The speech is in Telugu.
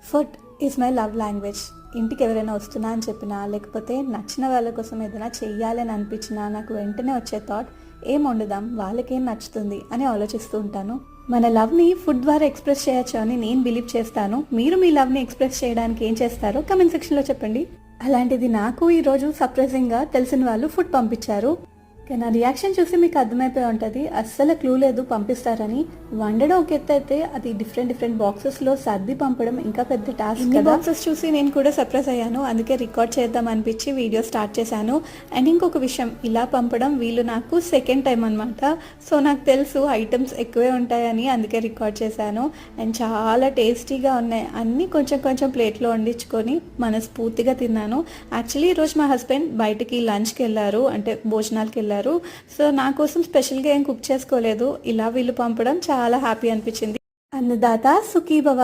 Food is my love language. ఇంటికి ఎవరైనా వస్తున్నా అని చెప్పినా, లేకపోతే నచ్చిన వాళ్ళ కోసం ఏదైనా చెయ్యాలి అని అనిపించినా నాకు వెంటనే వచ్చే థాట్, ఏం వండుదాం, వాళ్ళకేం నచ్చుతుంది అని ఆలోచిస్తూ ఉంటాను. మన లవ్ని ఫుడ్ ద్వారా ఎక్స్ప్రెస్ చేయొచ్చు అని నేను బిలీవ్ చేస్తాను. మీరు మీ లవ్ని ఎక్స్ప్రెస్ చేయడానికి ఏం చేస్తారో కమెంట్ సెక్షన్లో చెప్పండి. అలాంటిది నాకు ఈరోజు సర్ప్రైజింగ్గా తెలిసిన వాళ్ళు ఫుడ్ పంపించారు. నా రియాక్షన్ చూసి మీకు అర్థమైపోయి ఉంటుంది, అస్సలు క్లూ లేదు పంపిస్తారని. వండడం ఒక ఎత్తు అయితే అది డిఫరెంట్ బాక్సెస్లో సర్ది పంపడం ఇంకా పెద్ద టాస్క్ కదా. బాక్సెస్ చూసి నేను కూడా సర్ప్రైజ్ అయ్యాను, అందుకే రికార్డ్ చేద్దాం అనిపించి వీడియో స్టార్ట్ చేశాను. అండ్ ఇంకొక విషయం, ఇలా పంపడం వీళ్ళు నాకు సెకండ్ టైం అనమాట. సో నాకు తెలుసు ఐటమ్స్ ఎక్కువే ఉంటాయని, అందుకే రికార్డ్ చేశాను. అండ్ చాలా టేస్టీగా ఉన్నాయి. అన్నీ కొంచెం ప్లేట్లో వండించుకొని మనస్ఫూర్తిగా తిన్నాను. యాక్చువల్లీ ఈరోజు మా హస్బెండ్ బయటికి లంచ్కి వెళ్ళారు, అంటే భోజనాలకి వెళ్ళారు. సో నా కోసం స్పెషల్గా ఏం కుక్ చేసుకోలేదు. ఇలా వీళ్ళు పంపడం చాలా హ్యాపీ అనిపించింది. అన్నదాత సుఖీ భవ.